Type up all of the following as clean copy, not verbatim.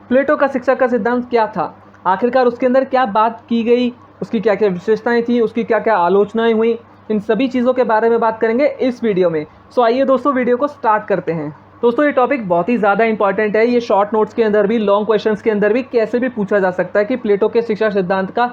प्लेटो का शिक्षा का सिद्धांत क्या था, आखिरकार उसके अंदर क्या बात की गई, उसकी क्या क्या विशेषताएं थी, उसकी क्या क्या आलोचनाएं हुई, इन सभी चीज़ों के बारे में बात करेंगे इस वीडियो में। सो आइए दोस्तों वीडियो को स्टार्ट करते हैं। दोस्तों ये टॉपिक बहुत ही ज़्यादा इंपॉर्टेंट है। ये शॉर्ट नोट्स के अंदर भी, लॉन्ग क्वेश्चंस के अंदर भी कैसे भी पूछा जा सकता है कि प्लेटो के शिक्षा सिद्धांत का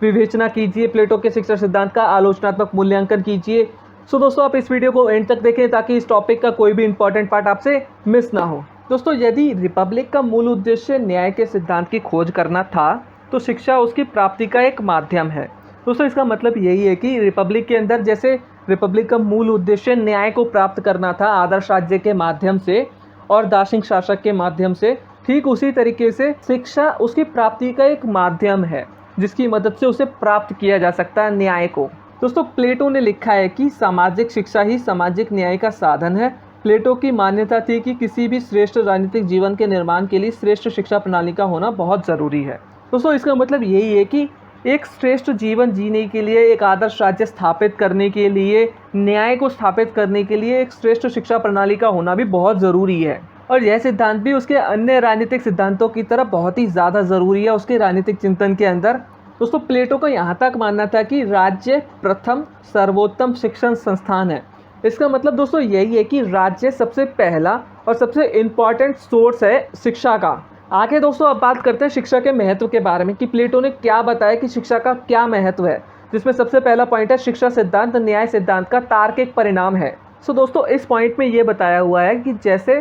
विवेचना कीजिए, प्लेटो के शिक्षा सिद्धांत का आलोचनात्मक मूल्यांकन कीजिए। सो दोस्तों आप इस वीडियो को एंड तक देखें ताकि इस टॉपिक का कोई भी इंपॉर्टेंट पार्ट आपसे मिस ना हो। दोस्तों यदि रिपब्लिक का मूल उद्देश्य न्याय के सिद्धांत की खोज करना था तो शिक्षा उसकी प्राप्ति का एक माध्यम है। दोस्तों इसका मतलब यही है कि रिपब्लिक के अंदर जैसे रिपब्लिक का मूल उद्देश्य न्याय को प्राप्त करना था आदर्श राज्य के माध्यम से और दार्शनिक शासक के माध्यम से, ठीक उसी तरीके से शिक्षा उसकी प्राप्ति का एक माध्यम है जिसकी मदद से उसे प्राप्त किया जा सकता है न्याय को। दोस्तों प्लेटो ने लिखा है कि सामाजिक शिक्षा ही सामाजिक न्याय का साधन है। प्लेटो की मान्यता थी कि किसी भी श्रेष्ठ राजनीतिक जीवन के निर्माण के लिए श्रेष्ठ शिक्षा प्रणाली का होना बहुत ज़रूरी है। दोस्तों इसका मतलब यही है कि एक श्रेष्ठ जीवन जीने के लिए, एक आदर्श राज्य स्थापित करने के लिए, न्याय को स्थापित करने के लिए एक श्रेष्ठ शिक्षा प्रणाली का होना भी बहुत ज़रूरी है। और यह सिद्धांत भी उसके अन्य राजनीतिक सिद्धांतों की तरह बहुत ही ज़्यादा ज़रूरी है उसके राजनीतिक चिंतन के अंदर। दोस्तों प्लेटो का यहाँ तक मानना था कि राज्य प्रथम सर्वोत्तम शिक्षण संस्थान है। इसका मतलब दोस्तों यही है कि राज्य सबसे पहला और सबसे इम्पॉर्टेंट सोर्स है शिक्षा का। आगे दोस्तों अब बात करते हैं शिक्षा के महत्व के बारे में कि प्लेटो ने क्या बताया कि शिक्षा का क्या महत्व है, जिसमें सबसे पहला पॉइंट है शिक्षा सिद्धांत न्याय सिद्धांत का तार्किक परिणाम है। सो दोस्तों इस पॉइंट में ये बताया हुआ है कि जैसे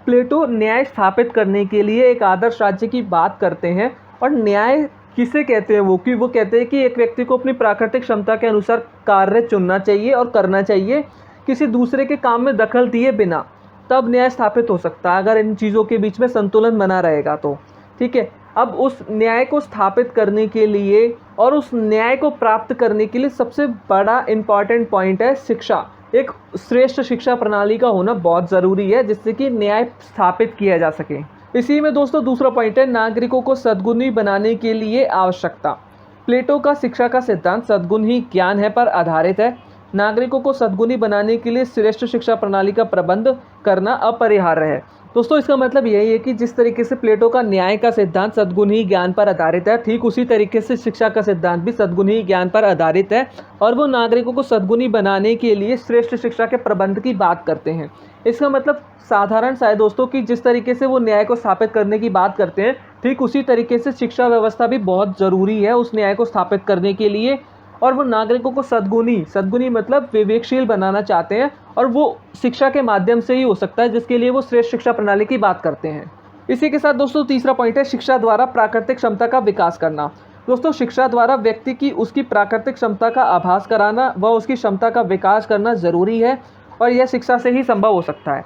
प्लेटो न्याय स्थापित करने के लिए एक आदर्श राज्य की बात करते हैं, और न्याय किसे कहते हैं वो कहते हैं कि एक व्यक्ति को अपनी प्राकृतिक क्षमता के अनुसार कार्य चुनना चाहिए और करना चाहिए, किसी दूसरे के काम में दखल दिए बिना, तब न्याय स्थापित हो सकता है अगर इन चीज़ों के बीच में संतुलन बना रहेगा तो। ठीक है, अब उस न्याय को स्थापित करने के लिए और उस न्याय को प्राप्त करने के लिए सबसे बड़ा इम्पॉर्टेंट पॉइंट है शिक्षा। एक श्रेष्ठ शिक्षा प्रणाली का होना बहुत ज़रूरी है जिससे कि न्याय स्थापित किया जा सके। इसी में दोस्तों दूसरा पॉइंट है नागरिकों को सद्गुणी बनाने के लिए आवश्यकता। प्लेटो का शिक्षा का सिद्धांत सद्गुण ही ज्ञान है पर आधारित है। नागरिकों को सद्गुणी बनाने के लिए श्रेष्ठ शिक्षा प्रणाली का प्रबंध करना अपरिहार्य है। दोस्तों इसका मतलब यही है कि जिस तरीके से प्लेटो का न्याय का सिद्धांत सद्गुण ही ज्ञान पर आधारित है, ठीक उसी तरीके से शिक्षा का सिद्धांत भी सद्गुण ही ज्ञान पर आधारित है, और वो नागरिकों को सद्गुणी बनाने के लिए श्रेष्ठ शिक्षा के प्रबंध की बात करते हैं। इसका मतलब साधारण सा है दोस्तों कि जिस तरीके से वो न्याय को स्थापित करने की बात करते हैं, ठीक उसी तरीके से शिक्षा व्यवस्था भी बहुत ज़रूरी है उस न्याय को स्थापित करने के लिए, और वो नागरिकों को सद्गुणी मतलब विवेकशील बनाना चाहते हैं, और वो शिक्षा के माध्यम से ही हो सकता है जिसके लिए वो श्रेष्ठ शिक्षा प्रणाली की बात करते हैं। इसी के साथ दोस्तों तीसरा पॉइंट है शिक्षा द्वारा प्राकृतिक क्षमता का विकास करना। दोस्तों शिक्षा द्वारा व्यक्ति की उसकी प्राकृतिक क्षमता का आभास कराना व उसकी क्षमता का विकास करना ज़रूरी है, और यह शिक्षा से ही संभव हो सकता है।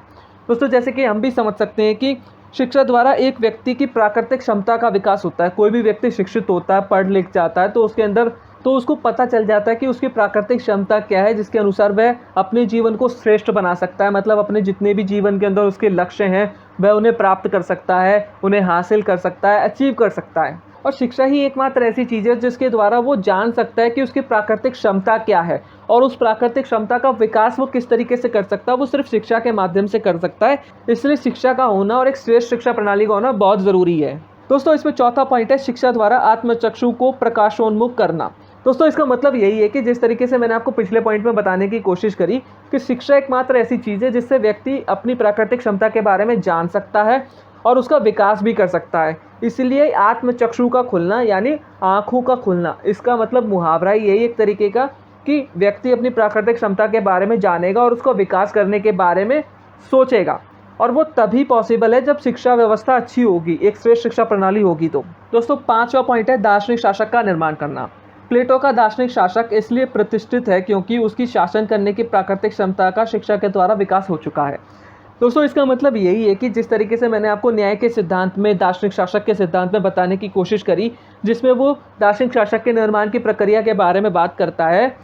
दोस्तों जैसे कि हम भी समझ सकते हैं कि शिक्षा द्वारा एक व्यक्ति की प्राकृतिक क्षमता का विकास होता है। कोई भी व्यक्ति शिक्षित होता है, पढ़ लिख जाता है, तो उसके अंदर तो उसको पता चल जाता है कि उसकी प्राकृतिक क्षमता क्या है जिसके अनुसार वह अपने जीवन को श्रेष्ठ बना सकता है। मतलब अपने जितने भी जीवन के अंदर उसके लक्ष्य हैं वह उन्हें प्राप्त कर सकता है, उन्हें हासिल कर सकता है, अचीव कर सकता है। और शिक्षा ही एकमात्र ऐसी चीज़ है जिसके द्वारा वो जान सकता है कि उसकी प्राकृतिक क्षमता क्या है, और उस प्राकृतिक क्षमता का विकास वो किस तरीके से कर सकता है, वो सिर्फ शिक्षा के माध्यम से कर सकता है। इसलिए शिक्षा का होना और एक श्रेष्ठ शिक्षा प्रणाली का होना बहुत ज़रूरी है। दोस्तों इसमें चौथा पॉइंट है शिक्षा द्वारा आत्मचक्षु को प्रकाशोन्मुख करना। दोस्तों इसका मतलब यही है कि जिस तरीके से मैंने आपको पिछले पॉइंट में बताने की कोशिश करी कि शिक्षा एकमात्र ऐसी चीज़ है जिससे व्यक्ति अपनी प्राकृतिक क्षमता के बारे में जान सकता है और उसका विकास भी कर सकता है। इसलिए आत्मचक्षु का खुलना यानी आँखों का खुलना, इसका मतलब मुहावरा यही एक तरीके का कि व्यक्ति अपनी प्राकृतिक क्षमता के बारे में जानेगा और उसका विकास करने के बारे में सोचेगा, और वो तभी पॉसिबल है जब शिक्षा व्यवस्था अच्छी होगी, एक श्रेष्ठ शिक्षा प्रणाली होगी। तो दोस्तों पांचवा पॉइंट है दार्शनिक शासक का निर्माण करना। प्लेटो का दार्शनिक शासक इसलिए प्रतिष्ठित है क्योंकि उसकी शासन करने की प्राकृतिक क्षमता का शिक्षा के द्वारा विकास हो चुका है। दोस्तों इसका मतलब यही है कि जिस तरीके से मैंने आपको न्याय के सिद्धांत में दार्शनिक शासक के सिद्धांत में बताने की कोशिश करी, जिसमें वो दार्शनिक शासक के निर्माण की प्रक्रिया के बारे में बात करता है,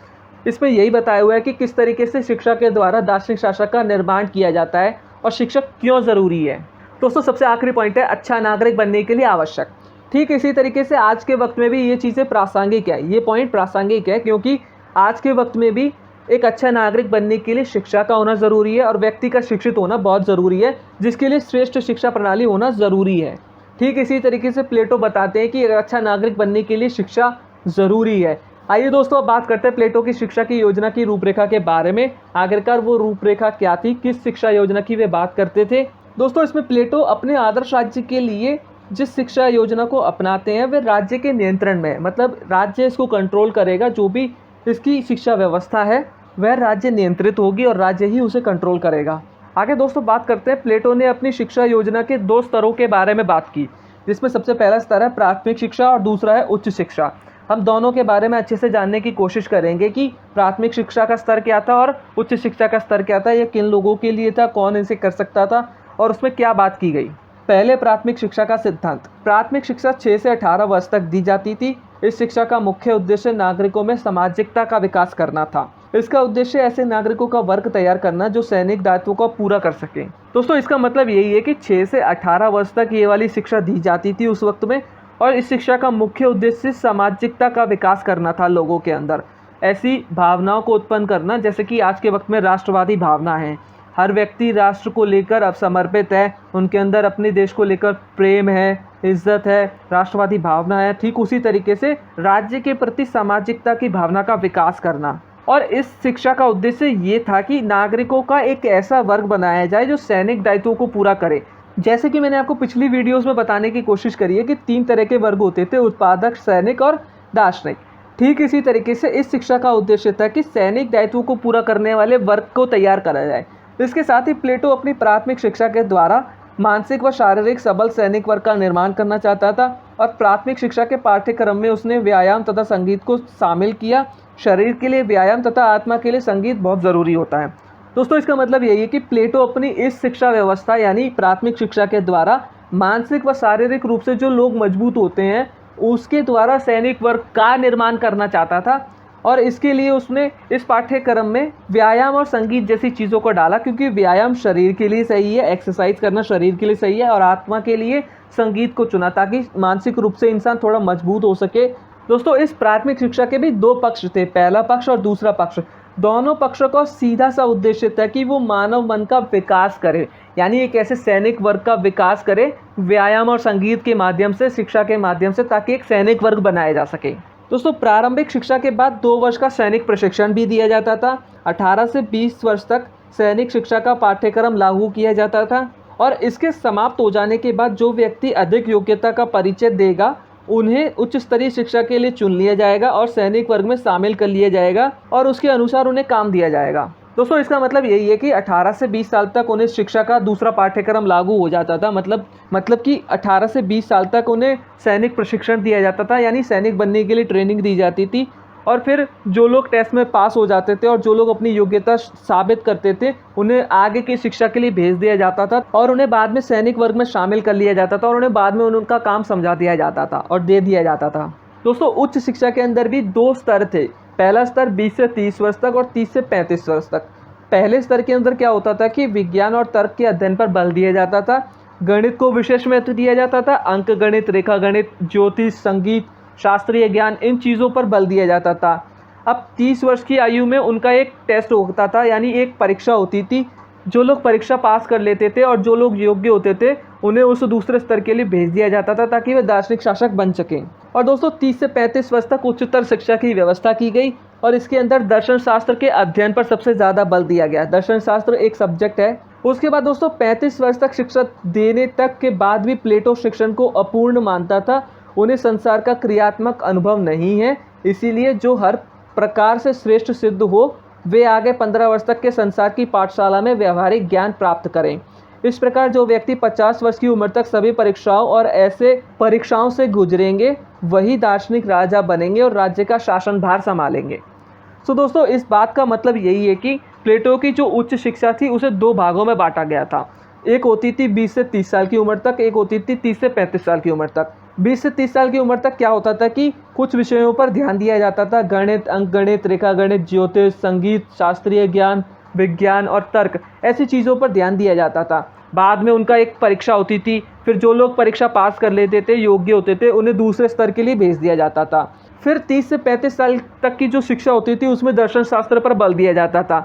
इसमें यही बताया हुआ है कि किस तरीके से शिक्षा के द्वारा दार्शनिक शासक का निर्माण किया जाता है और शिक्षक क्यों ज़रूरी है। दोस्तों सबसे आखिरी पॉइंट है अच्छा नागरिक बनने के लिए आवश्यक। ठीक इसी तरीके से आज के वक्त में भी ये चीज़ें प्रासंगिक है, ये पॉइंट प्रासंगिक है, क्योंकि आज के वक्त में भी एक अच्छा नागरिक बनने के लिए शिक्षा का होना ज़रूरी है और व्यक्ति का शिक्षित होना बहुत ज़रूरी है, जिसके लिए श्रेष्ठ शिक्षा प्रणाली होना ज़रूरी है। ठीक इसी तरीके से प्लेटो बताते हैं कि एक अच्छा नागरिक बनने के लिए शिक्षा ज़रूरी है। आइए दोस्तों, अब बात करते हैं प्लेटो की शिक्षा की योजना की रूपरेखा के बारे में। आखिरकार वो रूपरेखा क्या थी, किस शिक्षा योजना की वे बात करते थे। दोस्तों, इसमें प्लेटो अपने आदर्श राज्य के लिए जिस शिक्षा योजना को अपनाते हैं वे राज्य के नियंत्रण में, मतलब राज्य इसको कंट्रोल करेगा, जो भी इसकी शिक्षा व्यवस्था है वह राज्य नियंत्रित होगी और राज्य ही उसे कंट्रोल करेगा। आगे दोस्तों बात करते हैं, प्लेटो ने अपनी शिक्षा योजना के 2 स्तरों के बारे में बात की, जिसमें सबसे पहला स्तर है प्राथमिक शिक्षा और दूसरा है उच्च शिक्षा। हम दोनों के बारे में अच्छे से जानने की कोशिश करेंगे कि प्राथमिक शिक्षा का स्तर क्या था और उच्च शिक्षा का स्तर क्या था, यह किन लोगों के लिए था, कौन इसे कर सकता था और उसमें क्या बात की गई। पहले प्राथमिक शिक्षा का सिद्धांत। प्राथमिक शिक्षा 6 से 18 वर्ष तक दी जाती थी। इस शिक्षा का मुख्य उद्देश्य नागरिकों में सामाजिकता का विकास करना था। इसका उद्देश्य ऐसे नागरिकों का वर्ग तैयार करना जो सैनिक दायित्वों को पूरा कर सके। दोस्तों, इसका मतलब यही है कि 6 से 18 वर्ष तक ये वाली शिक्षा दी जाती थी उस वक्त में, और इस शिक्षा का मुख्य उद्देश्य सामाजिकता का विकास करना था, लोगों के अंदर ऐसी भावनाओं को उत्पन्न करना जैसे कि आज के वक्त में राष्ट्रवादी भावना है। हर व्यक्ति राष्ट्र को लेकर अब समर्पित है, उनके अंदर अपने देश को लेकर प्रेम है, इज्जत है, राष्ट्रवादी भावना है। ठीक उसी तरीके से राज्य के प्रति सामाजिकता की भावना का विकास करना। और इस शिक्षा का उद्देश्य ये था कि नागरिकों का एक ऐसा वर्ग बनाया जाए जो सैनिक दायित्वों को पूरा करे। जैसे कि मैंने आपको पिछली वीडियोस में बताने की कोशिश करी है कि 3 तरह के वर्ग होते थे, उत्पादक, सैनिक और दार्शनिक। ठीक इसी तरीके से इस शिक्षा का उद्देश्य था कि सैनिक दायित्वों को पूरा करने वाले वर्ग को तैयार करा जाए। इसके साथ ही प्लेटो अपनी प्राथमिक शिक्षा के द्वारा मानसिक व शारीरिक सबल सैनिक वर्ग का निर्माण करना चाहता था, और प्राथमिक शिक्षा के पाठ्यक्रम में उसने व्यायाम तथा संगीत को शामिल किया। शरीर के लिए व्यायाम तथा आत्मा के लिए संगीत बहुत ज़रूरी होता है। दोस्तों, इसका मतलब यही है कि प्लेटो अपनी इस शिक्षा व्यवस्था यानी प्राथमिक शिक्षा के द्वारा मानसिक व शारीरिक रूप से जो लोग मजबूत होते हैं उसके द्वारा सैनिक वर्ग का निर्माण करना चाहता था, और इसके लिए उसने इस पाठ्यक्रम में व्यायाम और संगीत जैसी चीज़ों को डाला, क्योंकि व्यायाम शरीर के लिए सही है, एक्सरसाइज करना शरीर के लिए सही है, और आत्मा के लिए संगीत को चुना ताकि मानसिक रूप से इंसान थोड़ा मजबूत हो सके। दोस्तों, इस प्राथमिक शिक्षा के भी 2 पक्ष थे, पहला पक्ष और दूसरा पक्ष। दोनों पक्षों का सीधा सा उद्देश्य था कि वो मानव मन का विकास करे, यानी एक ऐसे सैनिक वर्ग का विकास करे व्यायाम और संगीत के माध्यम से, शिक्षा के माध्यम से, ताकि एक सैनिक वर्ग बनाया जा सके। दोस्तों, प्रारंभिक शिक्षा के बाद 2 वर्ष का सैनिक प्रशिक्षण भी दिया जाता था। 18 से 20 वर्ष तक सैनिक शिक्षा का पाठ्यक्रम लागू किया जाता था, और इसके समाप्त हो जाने के बाद जो व्यक्ति अधिक योग्यता का परिचय देगा उन्हें उच्च स्तरीय शिक्षा के लिए चुन लिया जाएगा और सैनिक वर्ग में शामिल कर लिया जाएगा, और उसके अनुसार उन्हें काम दिया जाएगा। दोस्तों, इसका मतलब यही है कि 18 से 20 साल तक उन्हें शिक्षा का दूसरा पाठ्यक्रम लागू हो जाता था। मतलब कि 18 से 20 साल तक उन्हें सैनिक प्रशिक्षण दिया जाता था, यानी सैनिक बनने के लिए ट्रेनिंग दी जाती थी, और फिर जो लोग टेस्ट में पास हो जाते थे और जो लोग अपनी योग्यता साबित करते थे उन्हें आगे की शिक्षा के लिए भेज दिया जाता था, और उन्हें बाद में सैनिक वर्ग में शामिल कर लिया जाता था, और उन्हें बाद में उनका काम समझा दिया जाता था और दे दिया जाता था। दोस्तों, उच्च शिक्षा के अंदर भी 2 स्तर थे। पहला स्तर 20 से 30 वर्ष तक और 30 से 35 वर्ष तक। पहले स्तर के अंदर क्या होता था कि विज्ञान और तर्क के अध्ययन पर बल दिया जाता था, गणित को विशेष महत्व दिया जाता था, अंक गणित, रेखा गणित, ज्योतिष, संगीत, शास्त्रीय ज्ञान, इन चीज़ों पर बल दिया जाता था। अब 30 वर्ष की आयु में उनका एक टेस्ट होता था, यानी एक परीक्षा होती थी। जो लोग परीक्षा पास कर लेते थे और जो लोग योग्य होते थे उन्हें उस दूसरे स्तर के लिए भेज दिया जाता था ताकि वे दार्शनिक शासक बन सकें। और दोस्तों, 30 से 35 वर्ष तक उच्चतर शिक्षा की व्यवस्था की गई, और इसके अंदर दर्शन शास्त्र के अध्ययन पर सबसे ज़्यादा बल दिया गया। दर्शन शास्त्र एक सब्जेक्ट है। उसके बाद दोस्तों 35 वर्ष तक शिक्षा देने तक के बाद भी प्लेटो शिक्षण को अपूर्ण मानता था। उन्हें संसार का क्रियात्मक अनुभव नहीं है, इसीलिए जो हर प्रकार से श्रेष्ठ सिद्ध हो वे आगे 15 वर्ष तक के संसार की पाठशाला में व्यावहारिक ज्ञान प्राप्त करें। इस प्रकार जो व्यक्ति 50 वर्ष की उम्र तक सभी परीक्षाओं और ऐसे परीक्षाओं से गुजरेंगे वही दार्शनिक राजा बनेंगे और राज्य का शासन भार संभालेंगे। तो दोस्तों, इस बात का मतलब यही है कि प्लेटो की जो उच्च शिक्षा थी उसे 2 भागों में बांटा गया था। एक होती थी 20 से 30 साल की उम्र तक, एक होती थी 30 से 35 साल की उम्र तक। 20 से 30 साल की उम्र तक क्या होता था कि कुछ विषयों पर ध्यान दिया जाता था, गणित, अंकगणित, रेखा गणित, ज्योतिष, संगीत, शास्त्रीय ज्ञान, विज्ञान और तर्क, ऐसी चीज़ों पर ध्यान दिया जाता था। बाद में उनका एक परीक्षा होती थी, फिर जो लोग परीक्षा पास कर लेते थे, योग्य होते थे, उन्हें दूसरे स्तर के लिए भेज दिया जाता था। फिर 30 से 35 साल तक की जो शिक्षा होती थी उसमें दर्शन शास्त्र पर बल दिया जाता था।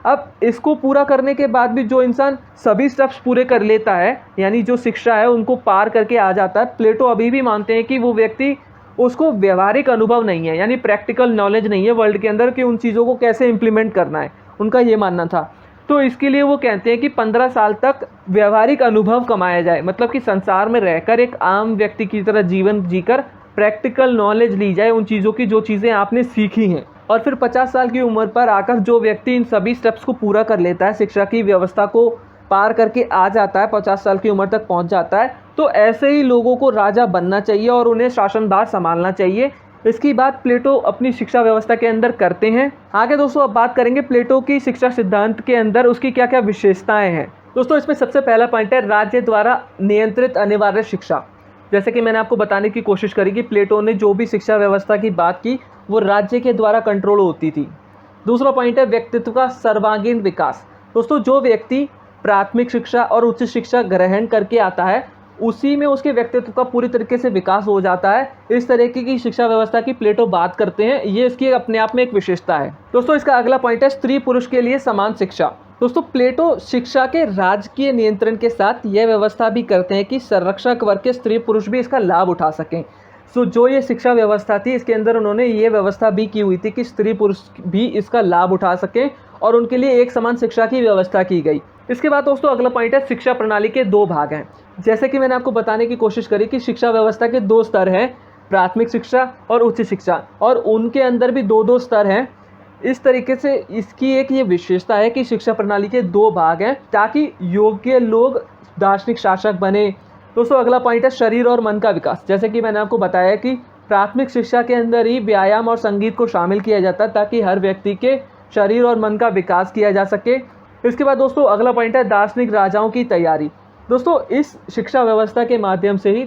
अब इसको पूरा करने के बाद भी जो इंसान सभी स्टेप्स पूरे कर लेता है, यानी जो शिक्षा है उनको पार करके आ जाता है, प्लेटो अभी भी मानते हैं कि वो व्यक्ति, उसको व्यवहारिक अनुभव नहीं है, यानी प्रैक्टिकल नॉलेज नहीं है वर्ल्ड के अंदर कि उन चीज़ों को कैसे इम्प्लीमेंट करना है, उनका ये मानना था। तो इसके लिए वो कहते हैं कि 15 साल तक व्यवहारिक अनुभव कमाया जाए, मतलब कि संसार में रहकर एक आम व्यक्ति की तरह जीवन जीकर प्रैक्टिकल नॉलेज ली जाए उन चीज़ों की जो चीज़ें आपने सीखी हैं। और फिर 50 साल की उम्र पर आकर जो व्यक्ति इन सभी स्टेप्स को पूरा कर लेता है, शिक्षा की व्यवस्था को पार करके आ जाता है, 50 साल की उम्र तक पहुंच जाता है, तो ऐसे ही लोगों को राजा बनना चाहिए और उन्हें शासनभार संभालना चाहिए। इसकी बात प्लेटो अपनी शिक्षा व्यवस्था के अंदर करते हैं। आगे दोस्तों अब बात करेंगे प्लेटो की शिक्षा सिद्धांत के अंदर उसकी क्या क्या विशेषताएं हैं। दोस्तों इसमें सबसे पहला पॉइंट है राज्य द्वारा नियंत्रित अनिवार्य शिक्षा। जैसे कि मैंने आपको बताने की कोशिश करी कि प्लेटो ने जो भी शिक्षा व्यवस्था की बात की वो राज्य के द्वारा कंट्रोल होती थी। दूसरा पॉइंट है व्यक्तित्व का सर्वांगीण विकास। दोस्तों जो व्यक्ति प्राथमिक शिक्षा और उच्च शिक्षा ग्रहण करके आता है उसी में उसके व्यक्तित्व का पूरी तरीके से विकास हो जाता है। इस तरीके की शिक्षा व्यवस्था की प्लेटो बात करते हैं, ये इसकी अपने आप में एक विशेषता है। दोस्तों इसका अगला पॉइंट है स्त्री पुरुष के लिए समान शिक्षा। दोस्तों प्लेटो शिक्षा के राजकीय नियंत्रण के साथ यह व्यवस्था भी करते हैं कि संरक्षक वर्ग के स्त्री पुरुष भी इसका लाभ उठा सकें। सो जो ये शिक्षा व्यवस्था थी इसके अंदर उन्होंने ये व्यवस्था भी की हुई थी कि स्त्री पुरुष भी इसका लाभ उठा सकें और उनके लिए एक समान शिक्षा की व्यवस्था की गई। इसके बाद दोस्तों अगला पॉइंट है शिक्षा प्रणाली के दो भाग हैं। जैसे कि मैंने आपको बताने की कोशिश करी कि शिक्षा व्यवस्था के दो स्तर हैं, प्राथमिक शिक्षा और उच्च शिक्षा, और उनके अंदर भी दो स्तर हैं। इस तरीके से इसकी एक ये विशेषता है कि शिक्षा प्रणाली के दो भाग हैं ताकि योग्य लोग दार्शनिक शासक बने। दोस्तों अगला पॉइंट है शरीर और मन का विकास। जैसे कि मैंने आपको बताया कि प्राथमिक शिक्षा के अंदर ही व्यायाम और संगीत को शामिल किया जाता है ताकि हर व्यक्ति के शरीर और मन का विकास किया जा सके। इसके बाद दोस्तों अगला पॉइंट है दार्शनिक राजाओं की तैयारी। दोस्तों इस शिक्षा व्यवस्था के माध्यम से ही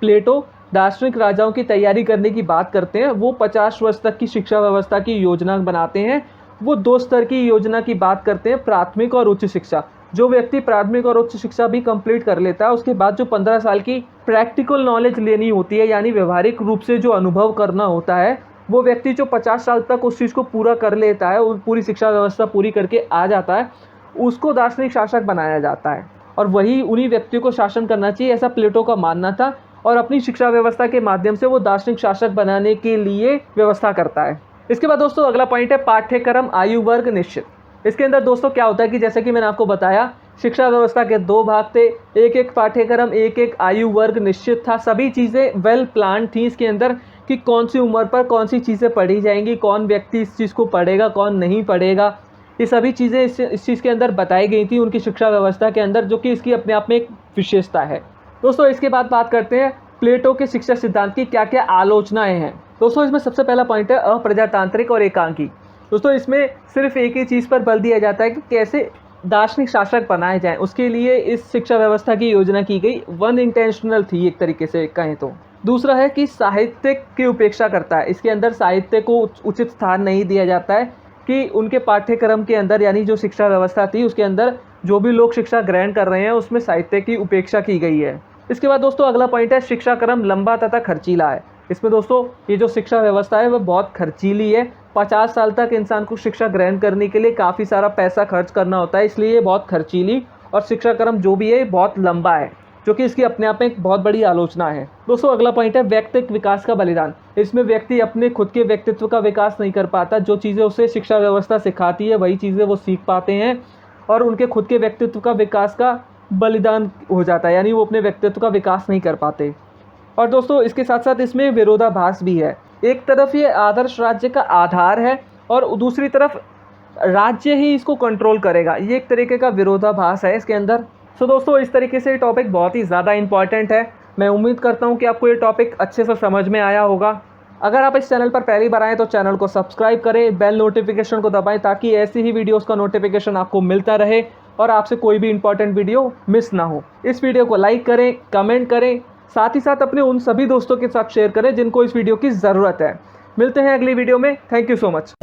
प्लेटो दार्शनिक राजाओं की तैयारी करने की बात करते हैं। वो 50 वर्ष तक की शिक्षा व्यवस्था की योजना बनाते हैं। वो दो स्तर की योजना की बात करते हैं, प्राथमिक और उच्च शिक्षा। जो व्यक्ति प्राथमिक और उच्च शिक्षा भी कंप्लीट कर लेता है उसके बाद जो 15 साल की प्रैक्टिकल नॉलेज लेनी होती है, यानी व्यवहारिक रूप से जो अनुभव करना होता है, वो व्यक्ति जो 50 साल तक उस चीज़ को पूरा कर लेता है, पूरी शिक्षा व्यवस्था पूरी करके आ जाता है, उसको दार्शनिक शासक बनाया जाता है और वही उन्हीं व्यक्तियों को शासन करना चाहिए, ऐसा प्लेटो का मानना था। और अपनी शिक्षा व्यवस्था के माध्यम से वो दार्शनिक शासक बनाने के लिए व्यवस्था करता है। इसके बाद दोस्तों अगला पॉइंट है पाठ्यक्रम आयु वर्ग निश्चित। इसके अंदर दोस्तों क्या होता है कि जैसे कि मैंने आपको बताया शिक्षा व्यवस्था के दो भाग थे, एक एक पाठ्यक्रम, एक एक आयु वर्ग निश्चित था। सभी चीज़ें वेल प्लान थी इसके अंदर कि कौन सी उम्र पर कौन सी चीज़ें पढ़ी जाएंगी, कौन व्यक्ति इस चीज़ को पढ़ेगा, कौन नहीं पढ़ेगा। ये सभी चीज़ें इस चीज़ के अंदर बताई गई थी उनकी शिक्षा व्यवस्था के अंदर, जो कि इसकी अपने आप में एक विशेषता है। दोस्तों इसके बाद बात करते हैं प्लेटो के शिक्षा सिद्धांत की क्या क्या आलोचनाएं हैं। दोस्तों इसमें सबसे पहला पॉइंट है अप्रजातांत्रिक और एकांकी। दोस्तों इसमें सिर्फ एक ही चीज़ पर बल दिया जाता है कि कैसे दार्शनिक शासक बनाए जाएं, उसके लिए इस शिक्षा व्यवस्था की योजना की गई, वन इंटेंशनल थी एक तरीके से कहें तो। दूसरा है कि साहित्य की उपेक्षा करता है, इसके अंदर साहित्य को उचित स्थान नहीं दिया जाता है कि उनके पाठ्यक्रम के अंदर, यानी जो शिक्षा व्यवस्था थी उसके अंदर जो भी लोग शिक्षा ग्रहण कर रहे हैं उसमें साहित्य की उपेक्षा की गई है। इसके बाद दोस्तों अगला पॉइंट है शिक्षा क्रम लंबा तथा खर्चीला है। इसमें दोस्तों ये जो शिक्षा व्यवस्था है वह बहुत खर्चीली है। 50 साल तक इंसान को शिक्षा ग्रहण करने के लिए काफ़ी सारा पैसा खर्च करना होता है, इसलिए ये बहुत खर्चीली और शिक्षा क्रम जो भी है बहुत लंबा है, जो कि इसकी अपने आप में एक बहुत बड़ी आलोचना है। दोस्तों अगला पॉइंट है व्यक्तिगत विकास का बलिदान। इसमें व्यक्ति अपने खुद के व्यक्तित्व का विकास नहीं कर पाता, जो चीज़ें उसे शिक्षा व्यवस्था सिखाती है वही चीज़ें वो सीख पाते हैं और उनके खुद के व्यक्तित्व का विकास का बलिदान हो जाता है, यानी वो अपने व्यक्तित्व का विकास नहीं कर पाते। और दोस्तों इसके साथ साथ इसमें विरोधाभास भी है। एक तरफ ये आदर्श राज्य का आधार है और दूसरी तरफ राज्य ही इसको कंट्रोल करेगा, ये एक तरीके का विरोधाभास है इसके अंदर। सो दोस्तों इस तरीके से ये टॉपिक बहुत ही ज़्यादा इंपॉर्टेंट है। मैं उम्मीद करता हूँ कि आपको ये टॉपिक अच्छे से समझ में आया होगा। अगर आप इस चैनल पर पहली बार आएँ तो चैनल को सब्सक्राइब करें, बेल नोटिफिकेशन को दबाएं ताकि ऐसी ही वीडियोस का नोटिफिकेशन आपको मिलता रहे और आपसे कोई भी इंपॉर्टेंट वीडियो मिस ना हो। इस वीडियो को लाइक करें, कमेंट करें, साथ ही साथ अपने उन सभी दोस्तों के साथ शेयर करें जिनको इस वीडियो की ज़रूरत है। मिलते हैं अगली वीडियो में। Thank you so much.